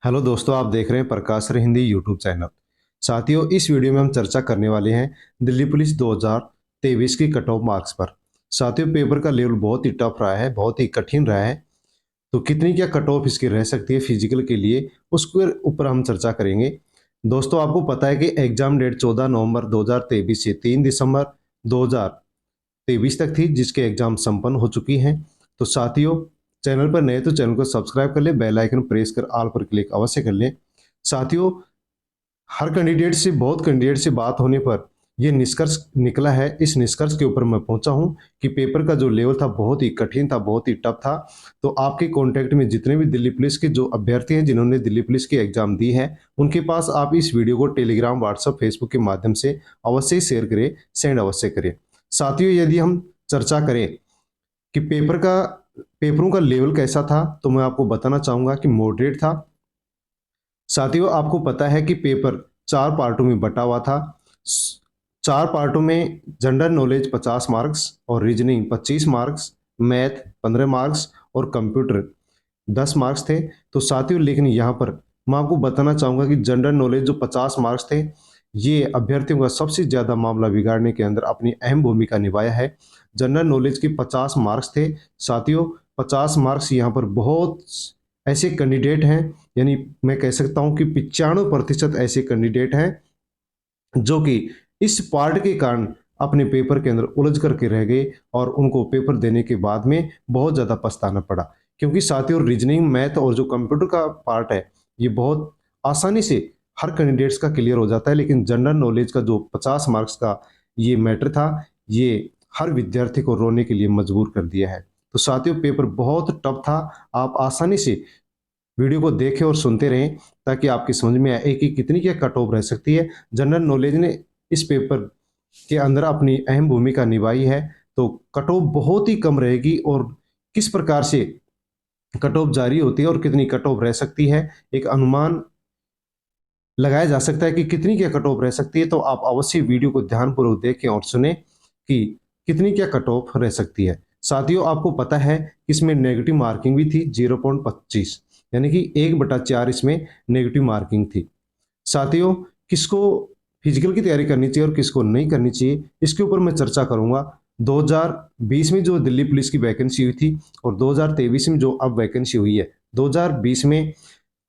Hello दोस्तों, आप देख रहे हैं प्रकाश सर हिंदी यूट्यूब चैनल। साथियों, इस वीडियो में हम चर्चा करने वाले हैं दिल्ली पुलिस 2023 की कट ऑफ मार्क्स पर। साथियों, पेपर का लेवल बहुत ही टफ रहा है, बहुत ही कठिन रहा है। तो कितनी क्या कट ऑफ इसकी रह सकती है फिजिकल के लिए, उसके ऊपर हम चर्चा करेंगे। दोस्तों, आपको पता है कि एग्जाम डेट 14 नवंबर 2023 से 3 दिसंबर 2023 तक थी, जिसके एग्जाम संपन्न हो चुकी हैं। तो साथियों, चैनल पर नए तो चैनल को सब्सक्राइब कर लें, बेल आइकन प्रेस कर ऑल पर क्लिक अवश्य कर लें। साथियों, हर कैंडिडेट से बहुत कैंडिडेट से बात होने पर यह निष्कर्ष निकला है, इस निष्कर्ष के ऊपर मैं पहुंचा हूं कि पेपर का जो लेवल था बहुत ही कठिन था, बहुत ही टफ था। तो आपके कांटेक्ट में जितने भी दिल्ली पुलिस के जो अभ्यर्थी हैं जिन्होंने दिल्ली पुलिस की एग्जाम दी है, उनके पास आप इस वीडियो को टेलीग्राम, व्हाट्सएप, फेसबुक के माध्यम से अवश्य ही शेयर करें, सेंड अवश्य करें। साथियों, यदि हम चर्चा करें कि पेपरों का लेवल कैसा था, तो मैं आपको बताना चाहूंगा कि मॉडरेट था। साथियों, आपको पता है कि पेपर 4 पार्टों में बटा हुआ था। 4 पार्टों में जनरल नॉलेज 50 मार्क्स और रीजनिंग 25 मार्क्स, मैथ 15 मार्क्स और कंप्यूटर 10 मार्क्स थे। तो साथियों, लेकिन यहाँ पर मैं आपको बताना चाहूंगा कि जनरल नॉलेज जो 50 मार्क्स थे, ये अभ्यर्थियों का सबसे ज्यादा मामला बिगाड़ने के अंदर अपनी अहम भूमिका निभाया है। जनरल नॉलेज के 50 मार्क्स थे। साथियों, 50 मार्क्स यहाँ पर बहुत ऐसे कैंडिडेट हैं, यानी मैं कह सकता हूं कि 95% ऐसे कैंडिडेट हैं जो कि इस पार्ट के कारण अपने पेपर के अंदर उलझ करके रह गए और उनको पेपर देने के बाद में बहुत ज़्यादा पछताना पड़ा। क्योंकि साथियों, रीजनिंग, मैथ और जो कंप्यूटर का पार्ट है, ये बहुत आसानी से हर कैंडिडेट्स का क्लियर हो जाता है, लेकिन जनरल नॉलेज का जो 50 मार्क्स का ये मैटर था, ये हर विद्यार्थी को रोने के लिए मजबूर कर दिया है। तो साथियों, पेपर बहुत टफ था। आप आसानी से वीडियो को देखें और सुनते रहें ताकि आपकी समझ में आए कि कितनी क्या कट ऑफ रह सकती है। जनरल नॉलेज ने इस पेपर के अंदर अपनी अहम भूमिका निभाई है। तो कट ऑफ बहुत ही कम रहेगी, और किस प्रकार से कट ऑफ जारी होती है और कितनी कट ऑफ रह सकती है, एक अनुमान लगाया जा सकता है कि कितनी क्या कट ऑफ रह सकती है। तो आप अवश्य वीडियो को ध्यानपूर्वक देखें और सुने कि कितनी क्या कट ऑफ रह सकती है। साथियों, आपको पता है कि इसमें नेगेटिव मार्किंग भी थी 0.25, यानी कि 1/4 इसमें नेगेटिव मार्किंग थी। साथियों, किसको फिजिकल की तैयारी करनी चाहिए और किसको नहीं करनी चाहिए, इसके ऊपर मैं चर्चा करूंगा। 2020 में जो दिल्ली पुलिस की वैकेंसी हुई थी और 2023 में जो अब वैकेंसी हुई है, 2020 में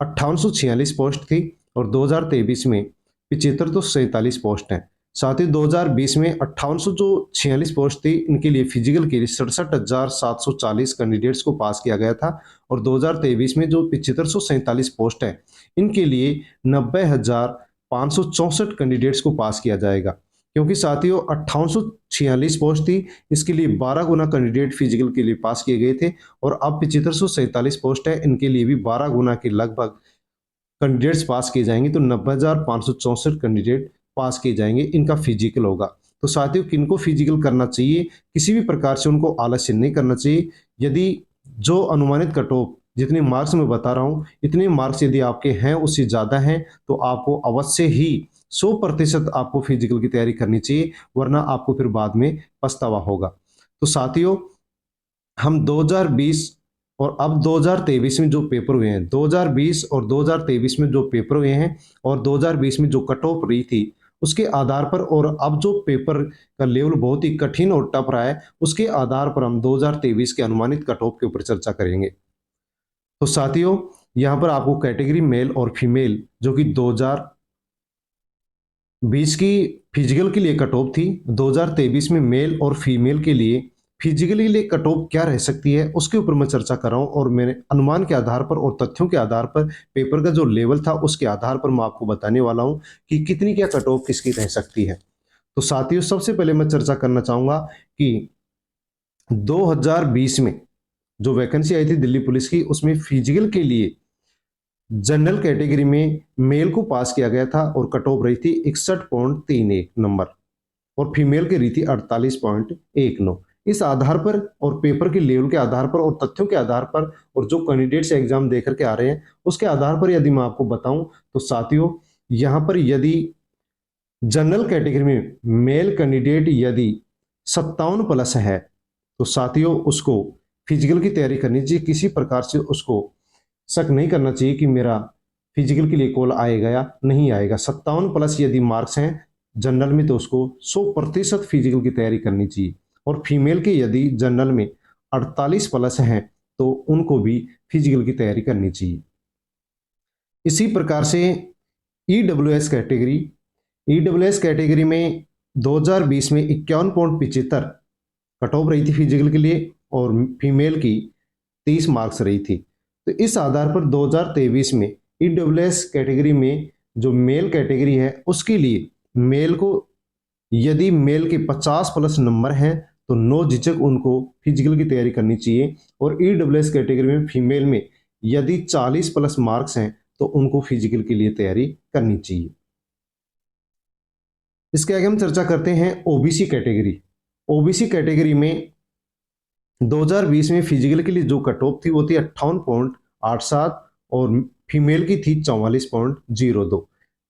5846 पोस्ट थी और 2023 में 7547 पोस्ट हैं। साथ ही 2020 में 5846 पोस्ट थी, इनके लिए फिजिकल के लिए 67,740 कैंडिडेट्स को पास किया गया था। और 2023 में जो 7547 पोस्ट है, इनके लिए 90,564 कैंडिडेट्स को पास किया जाएगा। क्योंकि साथियों, 5846 पोस्ट थी, इसके लिए 12 गुना कैंडिडेट फिजिकल के लिए पास किए गए थे। और अब 7547 पोस्ट है, इनके लिए भी 12 गुना के लगभग कैंडिडेट्स पास किए जाएंगे। तो 90,564 कैंडिडेट पास किए जाएंगे, इनका फिजिकल होगा। तो साथियों, किनको फिजिकल करना चाहिए, किसी भी प्रकार से उनको आलस्य नहीं करना चाहिए। यदि जो अनुमानित कट ऑफ जितने मार्क्स मैं बता रहा हूं, इतने मार्क्स यदि आपके हैं, उससे ज्यादा हैं, तो आपको अवश्य ही 100% आपको फिजिकल की तैयारी करनी चाहिए, वरना आपको फिर बाद में पछतावा होगा। तो साथियों, हम 2020 और अब 2023 में जो पेपर हुए हैं, 2020 और 2023 में जो पेपर हुए हैं और 2020 में जो कट ऑफ रही थी, उसके आधार पर, और अब जो पेपर का लेवल बहुत ही कठिन और टफ रहा है, उसके आधार पर हम 2023 के अनुमानित कट ऑफ के ऊपर चर्चा करेंगे। तो साथियों, यहाँ पर आपको कैटेगरी मेल और फीमेल जो कि 2020 की फिजिकल के लिए कट ऑफ थी, 2023 में मेल और फीमेल के लिए फिजिकली लिए कट ऑफ क्या रह सकती है, उसके ऊपर मैं चर्चा कर रहा हूं। और मेरे अनुमान के आधार पर और तथ्यों के आधार पर, पेपर का जो लेवल था उसके आधार पर मैं आपको बताने वाला हूं कि कितनी क्या कट ऑफ किसकी रह सकती है। तो साथियों, सबसे पहले मैं चर्चा करना चाहूंगा कि 2020 में जो वैकेंसी आई थी दिल्ली पुलिस की, उसमें फिजिकल के लिए जनरल कैटेगरी में मेल को पास किया गया था और कट ऑफ रही थी 61.31 नंबर, और फीमेल की रही थी 48.19। इस आधार पर और पेपर के लेवल के आधार पर और तथ्यों के आधार पर और जो कैंडिडेट्स एग्जाम दे करके आ रहे हैं, उसके आधार पर यदि मैं आपको बताऊं, तो साथियों, यहां पर यदि जनरल कैटेगरी में मेल कैंडिडेट यदि 57+ है, तो साथियों उसको फिजिकल की तैयारी करनी चाहिए। किसी प्रकार से उसको शक नहीं करना चाहिए कि मेरा फिजिकल के लिए कॉल आएगा या नहीं आएगा। 57 प्लस यदि मार्क्स हैं जनरल में तो उसको 100% फिजिकल की तैयारी करनी चाहिए। और फीमेल के यदि जनरल में 48 प्लस हैं तो उनको भी फिजिकल की तैयारी करनी चाहिए। इसी प्रकार से ईडब्ल्यूएस कैटेगरी, ईडब्ल्यूएस कैटेगरी में 2020 में 51.75 कट ऑफ रही थी फिजिकल के लिए और फीमेल की 30 मार्क्स रही थी। तो इस आधार पर 2023 में ईडब्ल्यूएस कैटेगरी में जो मेल कैटेगरी है उसके लिए मेल को यदि मेल के 50 प्लस नंबर हैं तो नो झिझक उनको फिजिकल की तैयारी करनी चाहिए। और ईडब्ल्यूएस कैटेगरी में फीमेल में यदि 40 प्लस मार्क्स हैं तो उनको फिजिकल के लिए तैयारी करनी चाहिए। इसके आगे हम चर्चा करते हैं ओबीसी कैटेगरी। ओबीसी कैटेगरी में 2020 में फिजिकल के लिए जो कट ऑफ थी वो थी 58.87 और फीमेल की थी 44.02।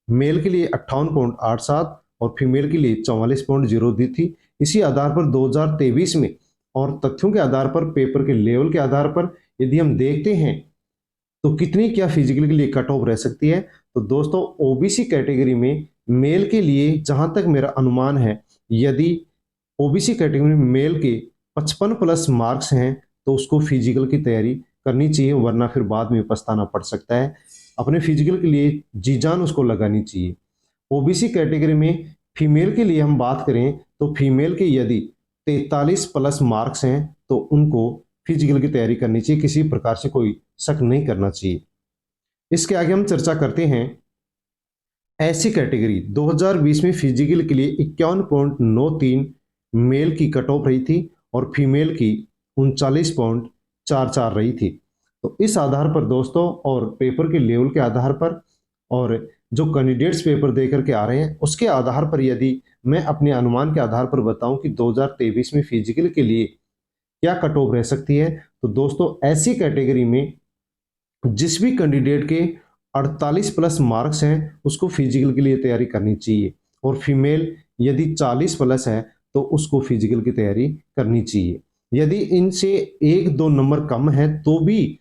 मेल के लिए 58.87 और फीमेल के लिए 44.02 थी। इसी आधार पर 2023 में और तथ्यों के आधार पर पेपर के लेवल के आधार पर यदि हम देखते हैं तो कितनी क्या फिजिकल के लिए कट ऑफ रह सकती है। तो दोस्तों ओबीसी कैटेगरी में मेल के लिए जहां तक मेरा अनुमान है यदि ओबीसी कैटेगरी में मेल के 55 प्लस मार्क्स हैं तो उसको फिजिकल की तैयारी करनी चाहिए, वरना फिर बाद में पछताना पड़ सकता है। अपने फिजिकल के लिए जी जान उसको लगानी चाहिए। ओबीसी कैटेगरी में फीमेल के लिए हम बात करें तो फीमेल के यदि 43 प्लस मार्क्स हैं तो उनको फिजिकल की तैयारी करनी चाहिए, किसी प्रकार से कोई शक नहीं करना चाहिए। इसके आगे हम चर्चा करते हैं एससी कैटेगरी। 2020 में फिजिकल के लिए 51.93 मेल की कट ऑफ रही थी और फीमेल की 39.44 रही थी। तो इस आधार पर दोस्तों और पेपर के लेवल के आधार पर और जो कैंडिडेट्स पेपर दे करके आ रहे हैं उसके आधार पर यदि मैं अपने अनुमान के आधार पर बताऊं कि 2023 में फिजिकल के लिए क्या कट ऑफ रह सकती है, तो दोस्तों ऐसी कैटेगरी में जिस भी कैंडिडेट के 48 प्लस मार्क्स हैं उसको फिजिकल के लिए तैयारी करनी चाहिए। और फीमेल यदि 40 प्लस है तो उसको फिजिकल की तैयारी करनी चाहिए। यदि इनसे 1-2 नंबर कम है तो भी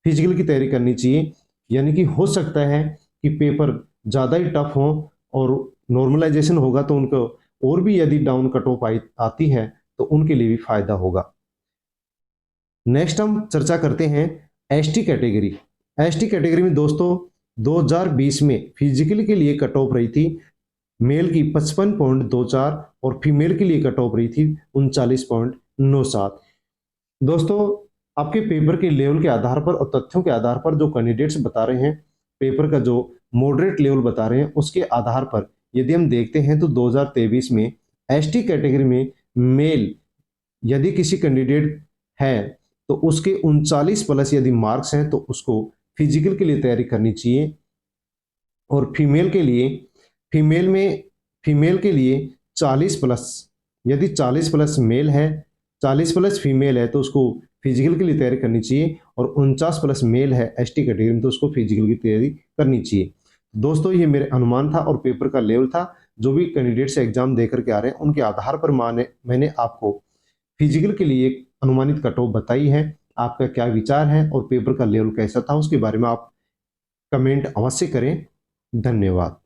फिजिकल की तैयारी करनी चाहिए। यानी कि हो सकता है कि पेपर ज़्यादा ही टफ हो और नॉर्मलाइजेशन होगा तो उनको और भी यदि डाउन कट ऑफ आती है तो उनके लिए भी फायदा होगा। नेक्स्ट हम चर्चा करते हैं एसटी कैटेगरी। एसटी कैटेगरी में दोस्तों 2020 में फिजिकल के लिए कट ऑफ रही थी मेल की 55.24 और फीमेल के लिए कट ऑफ रही थी 39.97। दोस्तों आपके पेपर के लेवल के आधार पर और तथ्यों के आधार पर जो कैंडिडेट्स बता रहे हैं पेपर का जो मॉडरेट लेवल बता रहे हैं उसके आधार पर यदि हम देखते हैं तो 2023 में एसटी कैटेगरी में मेल यदि किसी कैंडिडेट है तो उसके 39 प्लस यदि मार्क्स हैं तो उसको फिजिकल के लिए तैयारी करनी चाहिए। और फीमेल के लिए 40 प्लस यदि 40 प्लस मेल है 40 प्लस फीमेल है तो उसको फिजिकल के लिए तैयारी करनी चाहिए। और 49 प्लस मेल है एसटी कैटेगरी में तो उसको फिजिकल की तैयारी करनी चाहिए। दोस्तों ये मेरे अनुमान था और पेपर का लेवल था। जो भी कैंडिडेट्स एग्जाम दे करके आ रहे हैं उनके आधार पर मैंने आपको फिजिकल के लिए एक अनुमानित कट ऑफ बताई है। आपका क्या विचार है और पेपर का लेवल कैसा था उसके बारे में आप कमेंट अवश्य करें। धन्यवाद।